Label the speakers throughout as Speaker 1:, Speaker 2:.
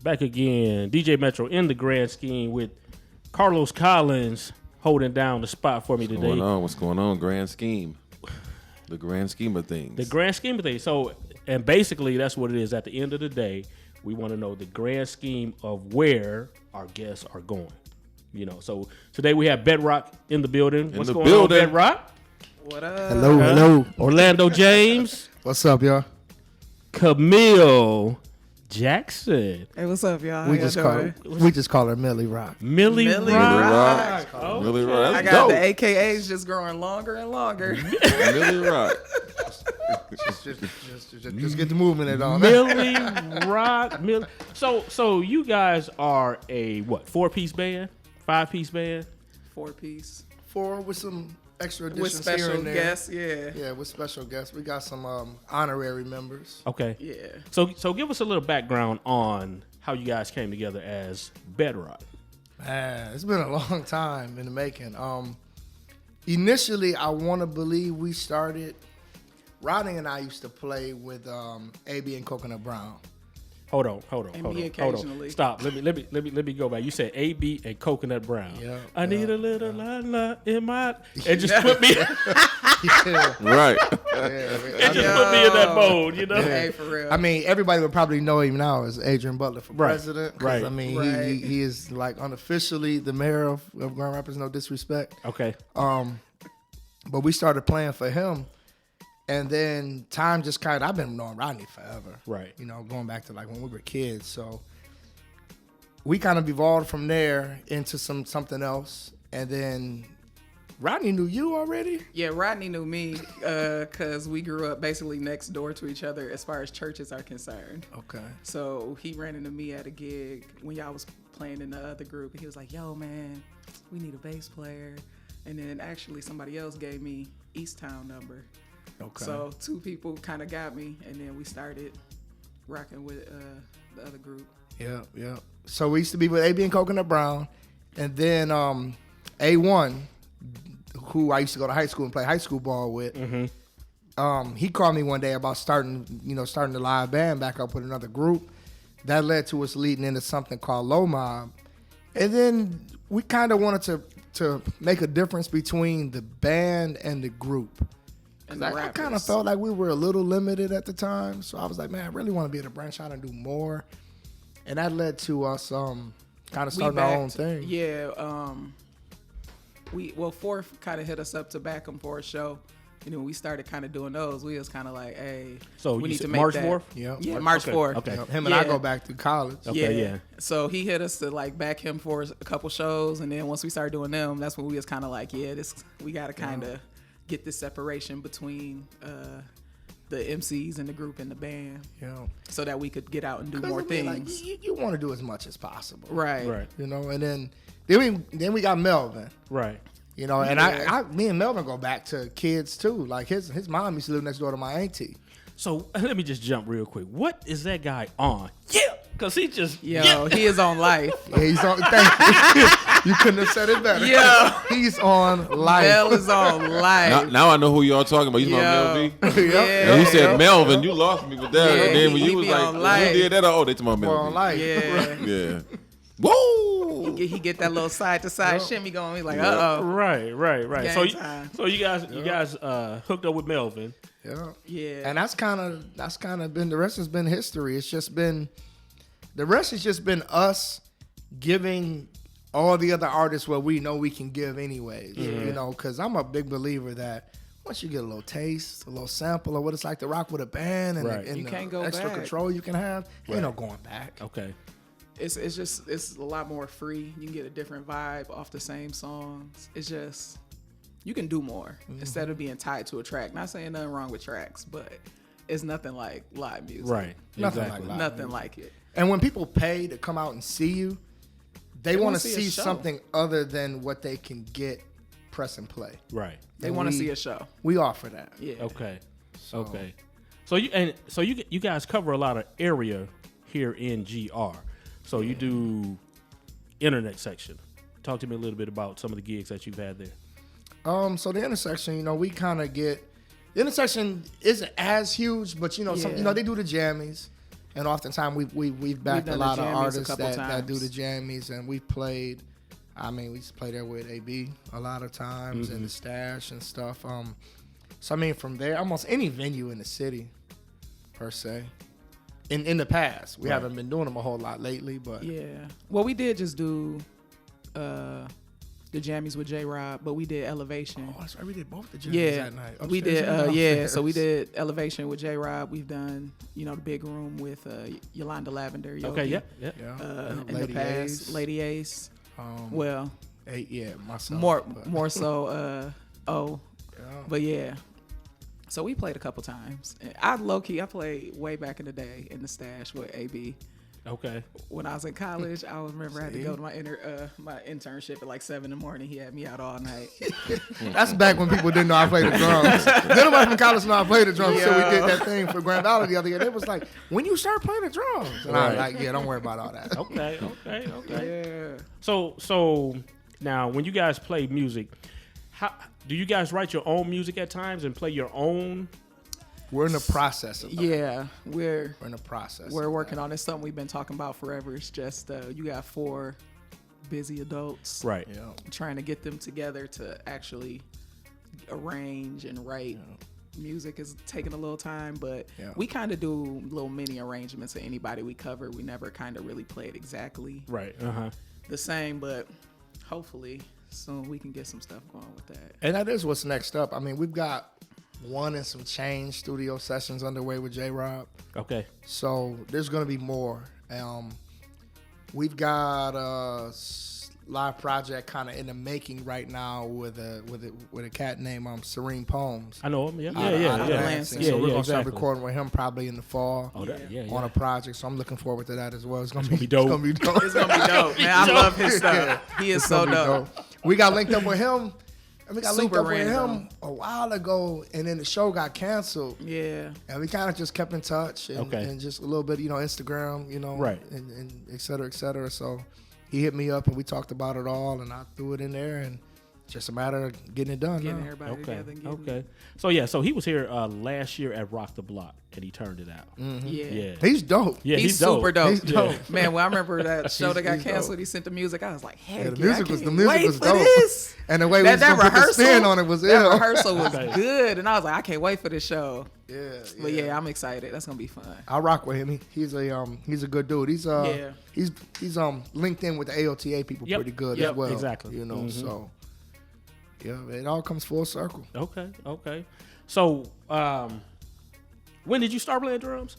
Speaker 1: Back again. DJ Metro in the grand scheme with Carlos Collins holding down the spot for me today.
Speaker 2: What's going on? Grand scheme. The grand scheme of things.
Speaker 1: The grand scheme of things. So, and basically that's what it is. At the end of the day, we want to know the grand scheme of where our guests are going. You know, so today we have Bedrock in the building. What's going on, Bedrock?
Speaker 3: What up?
Speaker 4: Hello.
Speaker 1: Orlando James.
Speaker 4: What's up, y'all?
Speaker 1: Camille Jackson.
Speaker 3: Hey, what's up, y'all?
Speaker 4: We just call her Millie Rock.
Speaker 1: Millie Rock.
Speaker 2: Millie Rock.
Speaker 3: I got the AKAs just growing longer and longer.
Speaker 2: Millie Rock.
Speaker 4: Just get the movement in on.
Speaker 1: Millie Rock. So you guys are a what? 4-piece band? 5-piece band?
Speaker 3: 4-piece.
Speaker 4: 4 with some extra additions
Speaker 3: With special
Speaker 4: here and there.
Speaker 3: guests, yeah.
Speaker 4: Yeah, with special guests. We got some honorary members.
Speaker 1: Okay.
Speaker 3: Yeah.
Speaker 1: So give us a little background on how you guys came together as Bedrock.
Speaker 4: Man, it's been a long time in the making. Initially, I want to believe we started. Rodney and I used to play with AB and Coconut Brown.
Speaker 1: Hold on.
Speaker 3: occasionally.
Speaker 1: Stop. Let me go back. You said AB and Coconut Brown.
Speaker 4: Yeah,
Speaker 1: I need a little la in my. It just put me.
Speaker 2: Right.
Speaker 1: It just put me in that mode, you know.
Speaker 3: Hey, for real.
Speaker 4: I mean, everybody would probably know him now as Adrian Butler for president.
Speaker 1: Right.
Speaker 4: I mean, he is like unofficially the mayor of Grand Rapids. No disrespect.
Speaker 1: Okay.
Speaker 4: But we started playing for him. And then time just kind of, I've been knowing Rodney forever.
Speaker 1: Right.
Speaker 4: You know, going back to like when we were kids. So we kind of evolved from there into something else. And then Rodney knew you already?
Speaker 3: Yeah, Rodney knew me because we grew up basically next door to each other as far as churches are concerned.
Speaker 4: Okay.
Speaker 3: So he ran into me at a gig when y'all was playing in the other group. And he was like, yo, man, we need a bass player. And then actually somebody else gave me Easttown number.
Speaker 4: Okay.
Speaker 3: So 2 people kind of got me, and then we started rocking with the other group.
Speaker 4: Yeah. So we used to be with AB and Coconut Brown, and then A1, who I used to go to high school and play high school ball with. Mm-hmm. He called me one day about starting the live band back up with another group. That led to us leading into something called Low Mob, and then we kind of wanted to make a difference between the band and the group. I kind of felt like we were a little limited at the time. So I was like, man, I really want to be able to branch out and do more. And that led to us kind of starting our own thing.
Speaker 3: Yeah. Fourth kind of hit us up to back them for a show. You know, we started kind of doing those. We was kind of like, hey,
Speaker 1: so
Speaker 3: we need to make
Speaker 1: March
Speaker 3: that.
Speaker 1: 4th?
Speaker 3: Yeah, March 4th.
Speaker 1: Okay.
Speaker 4: Him and I go back to college.
Speaker 1: Okay, yeah.
Speaker 3: So he hit us to like back him for a couple shows. And then once we started doing them, that's when we was kind of like, we got to kind of get this separation between the MCs and the group and the band, so that we could get out and do more things.
Speaker 4: Like, you want to do as much as possible,
Speaker 3: right?
Speaker 4: You know, and then we got Melvin,
Speaker 1: right?
Speaker 4: You know, and me and Melvin go back to kids too. Like his mom used to live next door to my auntie.
Speaker 1: So let me just jump real quick. What is that guy on? Yeah, because he just
Speaker 3: he is on life.
Speaker 4: Yeah, he's on. Thank you. You couldn't have said it better.
Speaker 3: Yeah,
Speaker 4: he's on life.
Speaker 3: Mel is on life.
Speaker 2: Now I know who y'all talking about. You know Mel B. And he said Melvin. You lost me with that.
Speaker 3: Yeah,
Speaker 2: and then when
Speaker 3: he
Speaker 2: you was
Speaker 3: be
Speaker 2: like,
Speaker 3: on life.
Speaker 2: who did that? Oh, they talking about Mel
Speaker 4: on
Speaker 2: B.
Speaker 4: life.
Speaker 3: Yeah.
Speaker 2: Yeah. Woo!
Speaker 3: He get that little side to side shimmy going. He's like,
Speaker 1: Right.
Speaker 3: Gang
Speaker 1: So you guys hooked up with Melvin.
Speaker 3: Yeah.
Speaker 4: And that's kind of been, the rest has been history. The rest has just been us giving all the other artists what we know we can give anyways. You know, because I'm a big believer that once you get a little taste, a little sample of what it's like to rock with a band and,
Speaker 3: you can't go
Speaker 4: extra
Speaker 3: back.
Speaker 4: control you can have, ain't no going back.
Speaker 1: Okay.
Speaker 3: It's a lot more free. You can get a different vibe off the same songs. It's just, you can do more instead of being tied to a track. Not saying nothing wrong with tracks, but it's nothing like live music.
Speaker 1: Right.
Speaker 4: Nothing
Speaker 1: Exactly.
Speaker 4: like live
Speaker 3: Nothing
Speaker 4: music.
Speaker 3: like it.
Speaker 4: And when people pay to come out and see you, they want to see
Speaker 3: a show.
Speaker 4: something other than what they can get press and play.
Speaker 1: Right.
Speaker 3: They want to see a show.
Speaker 4: We offer that.
Speaker 3: Yeah.
Speaker 1: Okay. Okay. So you guys cover a lot of area here in GR. So you do internet section. Talk to me a little bit about some of the gigs that you've had there.
Speaker 4: So the intersection, you know, we kind of get, the intersection isn't as huge, but you know, they do the jammies. And oftentimes we've backed a
Speaker 3: done
Speaker 4: lot
Speaker 3: the
Speaker 4: of
Speaker 3: jammies a
Speaker 4: artists
Speaker 3: couple
Speaker 4: that do the
Speaker 3: times.
Speaker 4: jammies, and we've played. I mean, we used to play there with AB a lot of times and the Stash and stuff. So I mean, from there, almost any venue in the city, per se. In the past, we haven't been doing them a whole lot lately, but
Speaker 3: Yeah. Well, we did just do the jammies with J Rob, but we did Elevation.
Speaker 4: Oh, that's right. We did both the jammies
Speaker 3: Yeah,
Speaker 4: that night.
Speaker 3: we
Speaker 4: Upstairs
Speaker 3: did.
Speaker 4: and
Speaker 3: Yeah,
Speaker 4: downstairs.
Speaker 3: so we did Elevation with J Rob. We've done, the big room with Yolanda Lavender. Yogi.
Speaker 1: Okay, yeah.
Speaker 4: Yeah.
Speaker 3: In the past, Lady Ace. Well,
Speaker 4: myself.
Speaker 3: more so. But yeah. So we played a couple times. I played way back in the day in the Stash with AB.
Speaker 1: Okay.
Speaker 3: When I was in college, I remember I had to go to my internship at like 7 in the morning. He had me out all night.
Speaker 4: That's back when people didn't know I played the drums. Nobody from college knew I played the drums, so we did that thing for Grand Valley the other year. It was like, when you start playing the drums? And I was like, yeah, don't worry about all that.
Speaker 1: Okay.
Speaker 3: Yeah.
Speaker 1: So now when you guys play music, how do you guys write your own music at times and play your own?
Speaker 4: We're in the process of that.
Speaker 3: Yeah, we're
Speaker 4: in the process.
Speaker 3: We're working on it. It's something we've been talking about forever. It's just you got 4 busy adults,
Speaker 1: Right?
Speaker 4: Yeah.
Speaker 3: Trying to get them together to actually arrange and write. Music is taking a little time, but we kind of do little mini arrangements of anybody we cover. We never kind of really play it exactly the same, but hopefully soon we can get some stuff going with that.
Speaker 4: And that is what's next up. I mean, we've got 1 and some change studio sessions underway with J Rob.
Speaker 1: Okay.
Speaker 4: So there's going to be more. We've got a live project kind of in the making right now with a cat named Serene Poems.
Speaker 1: I know him. Yeah.
Speaker 4: So we're going to start recording with him probably in the fall on a project. So I'm looking forward to that as well. It's going to be
Speaker 1: dope.
Speaker 4: It's going to be dope.
Speaker 3: It's gonna be dope, man. I love his stuff. He is so dope.
Speaker 4: We got linked up with him. And we got linked up with
Speaker 3: random.
Speaker 4: him a while ago, and then the show got canceled.
Speaker 3: Yeah.
Speaker 4: And we kind of just kept in touch and just a little bit, Instagram,
Speaker 1: right.
Speaker 4: and et cetera, et cetera. So he hit me up and we talked about it all, and I threw it in there, and just a matter of getting it done.
Speaker 3: Getting
Speaker 4: now.
Speaker 3: everybody together and getting it.
Speaker 1: So he was here last year at Rock the Block, and he turned it out.
Speaker 4: Mm-hmm.
Speaker 3: Yeah.
Speaker 4: He's dope.
Speaker 1: Yeah,
Speaker 3: he's super dope.
Speaker 4: He's dope.
Speaker 3: Man, when I remember that show that got
Speaker 4: he's
Speaker 3: canceled,
Speaker 4: dope.
Speaker 3: he sent the music. I was like, heck,
Speaker 4: The music was
Speaker 3: wait for
Speaker 4: dope.
Speaker 3: this.
Speaker 4: And the way we was
Speaker 3: that
Speaker 4: gonna put the spin on it was
Speaker 3: that
Speaker 4: ill.
Speaker 3: rehearsal was good, and I was like, I can't wait for this show.
Speaker 4: Yeah.
Speaker 3: But yeah, I'm excited. That's gonna be fun.
Speaker 4: I rock with him. He's a good dude. He's linked in with the AOTA people pretty good as well.
Speaker 1: Exactly.
Speaker 4: So yeah, it all comes full circle.
Speaker 1: Okay. So when did you start playing drums?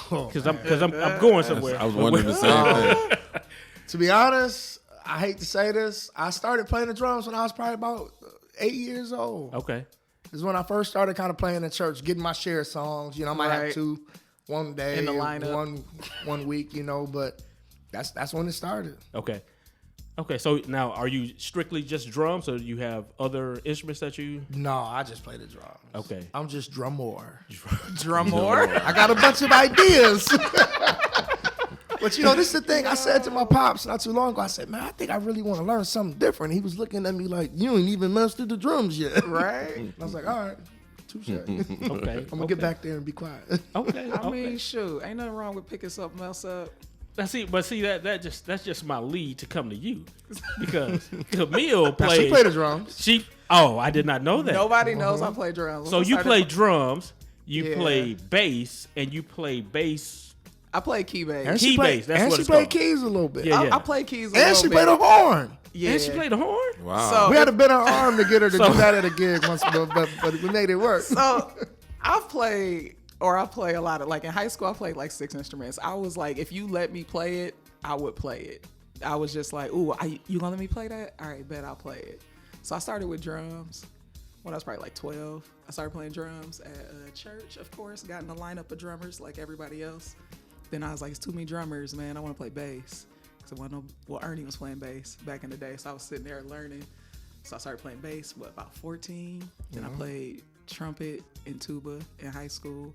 Speaker 1: Because I'm going somewhere.
Speaker 2: I was wondering the same thing.
Speaker 4: To be honest, I hate to say this, I started playing the drums when I was probably about 8 years old.
Speaker 1: Okay.
Speaker 4: This is when I first started kind of playing in church, getting my share of songs. I might have 2 one day,
Speaker 3: in the lineup,
Speaker 4: one week, but that's when it started.
Speaker 1: Okay. So now, are you strictly just drums, or do you have other instruments that you?
Speaker 4: No, I just play the drums.
Speaker 1: Okay.
Speaker 4: I'm just drummer.
Speaker 3: Drummer.
Speaker 4: I got a bunch of ideas. But this is the thing I said to my pops not too long ago. I said, man, I think I really want to learn something different. He was looking at me like, you ain't even mastered the drums yet.
Speaker 3: Right.
Speaker 4: And I was like, all right, touche.
Speaker 1: Okay.
Speaker 4: I'm going to get back there and be quiet.
Speaker 1: Okay.
Speaker 3: I mean, shoot, ain't nothing wrong with picking something else up.
Speaker 1: That's just my lead to come to you, because Camille plays.
Speaker 4: She played the drums.
Speaker 1: I did not know that.
Speaker 3: Nobody knows I play drums.
Speaker 1: So you play drums, you play bass, and you play bass.
Speaker 3: I play key bass.
Speaker 4: And
Speaker 1: Key bass. That's
Speaker 4: and
Speaker 1: what
Speaker 4: she
Speaker 1: it's
Speaker 4: played
Speaker 1: called.
Speaker 4: keys a little bit.
Speaker 1: Yeah.
Speaker 3: I play keys a
Speaker 4: And
Speaker 3: little
Speaker 4: she
Speaker 3: bit.
Speaker 4: played a horn.
Speaker 3: Yeah.
Speaker 1: And she played the horn.
Speaker 2: Wow.
Speaker 3: So
Speaker 4: We had to bend her arm to get her to do that at a gig once, but we made it work.
Speaker 3: So I play a lot of, like in high school, I played like 6 instruments. I was like, if you let me play it, I would play it. I was just like, ooh, you gonna let me play that? All right, bet I'll play it. So I started with drums when I was probably like 12. I started playing drums at church, of course, got in the lineup of drummers like everybody else. Then I was like, it's too many drummers, man. I want to play bass. Ernie was playing bass back in the day, so I was sitting there learning. So I started playing bass, about 14. Then I played trumpet and tuba in high school.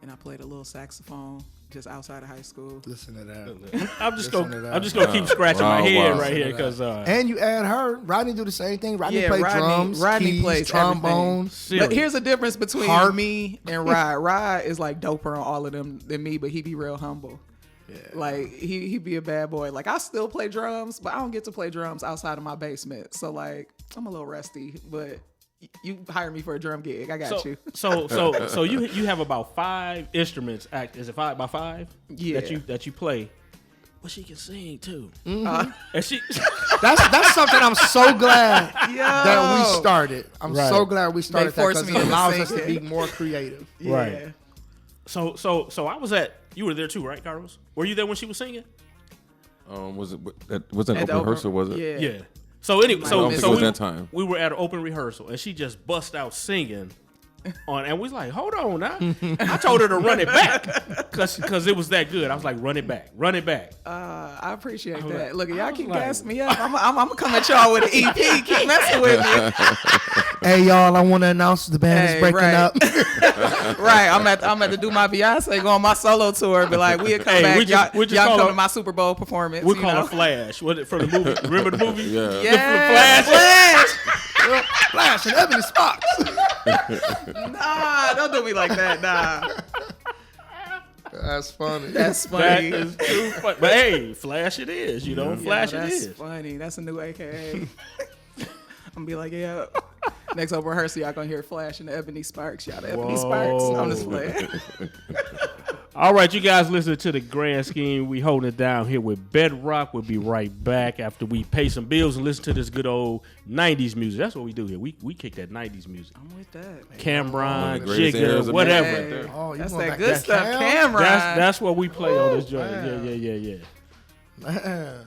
Speaker 3: and I played a little saxophone just outside of high school.
Speaker 4: Listen to that.
Speaker 1: I'm just gonna keep scratching my head right here because.
Speaker 4: And you add her. Rodney do the same thing. Rodney
Speaker 3: Yeah,
Speaker 4: plays
Speaker 3: Rodney-
Speaker 4: drums,
Speaker 3: Rodney
Speaker 4: keys,
Speaker 3: plays
Speaker 4: trombone.
Speaker 3: But here's the difference between
Speaker 4: Harp.
Speaker 3: me and Rod. Rod is like doper on all of them than me, but he be real humble. Yeah. Like he be a bad boy. Like I still play drums, but I don't get to play drums outside of my basement. So like I'm a little rusty, but you hire me for a drum gig. I got you.
Speaker 1: So you have about 5 instruments. Is it 5 by 5?
Speaker 3: Yeah.
Speaker 1: That you play. Well, she can sing too.
Speaker 3: Mm-hmm.
Speaker 1: And she.
Speaker 4: That's something I'm so glad that we started. I'm so glad we started that
Speaker 3: forced
Speaker 4: because
Speaker 3: me
Speaker 4: it
Speaker 3: to
Speaker 4: allows
Speaker 3: sing
Speaker 4: us to
Speaker 3: it.
Speaker 4: be more creative.
Speaker 3: Yeah.
Speaker 1: Right. So I was at. You were there too, right, Carlos? Were you there when she was singing?
Speaker 2: Was it an open rehearsal? Was it?
Speaker 1: Yeah. So anyway,
Speaker 2: I don't think it was that time.
Speaker 1: We were at an open rehearsal, and she just bust out singing. And we was like, hold on now. I told her to run it back because it was that good. I was like, run it back.
Speaker 3: I appreciate that.
Speaker 1: like-
Speaker 3: Look,
Speaker 1: I
Speaker 3: y'all
Speaker 1: was
Speaker 3: keep
Speaker 1: like-
Speaker 3: gassing me up. I'm gonna come at y'all with an EP. Keep messing with me.
Speaker 4: Hey y'all, I want to announce the band is breaking
Speaker 3: right.
Speaker 4: up.
Speaker 3: Right, I'm at to do my Beyonce, go on my solo tour, but like we'll come back.
Speaker 1: we just
Speaker 3: y'all
Speaker 1: call
Speaker 3: come
Speaker 1: it-
Speaker 3: to my Super Bowl performance.
Speaker 1: We
Speaker 3: you
Speaker 1: call
Speaker 3: know?
Speaker 1: it Flash. What from the movie? Remember the movie?
Speaker 2: Yeah.
Speaker 3: Yeah,
Speaker 1: Flash.
Speaker 4: Flash and Ebony Sparks.
Speaker 3: Nah, don't do me like that. Nah,
Speaker 4: That's funny.
Speaker 3: that's
Speaker 1: That
Speaker 3: funny.
Speaker 1: is too funny. But hey, Flash it is. You know, Flash it
Speaker 3: that's
Speaker 1: is.
Speaker 3: funny. That's a new AKA. I'm gonna be like, yeah. Next open rehearsal, y'all gonna hear Flash and the Ebony Sparks. Y'all the Ebony Sparks. I'm just playing.
Speaker 1: All right, you guys listen to the grand scheme. We holding it down here with Bedrock. We'll be right back after we pay some bills and listen to this good old 90s music. That's what we do here. We kick that 90s music.
Speaker 3: I'm with that.
Speaker 1: Cameron,
Speaker 2: greatest eras
Speaker 1: Jigga,
Speaker 2: of
Speaker 1: whatever.
Speaker 2: music right there.
Speaker 4: Oh, you
Speaker 3: That's
Speaker 4: going
Speaker 3: that
Speaker 4: back
Speaker 3: good
Speaker 4: to
Speaker 3: stuff,
Speaker 4: Cam?
Speaker 3: Cameron.
Speaker 1: That's what we play on this joint.
Speaker 4: man.
Speaker 1: Yeah.
Speaker 4: Man.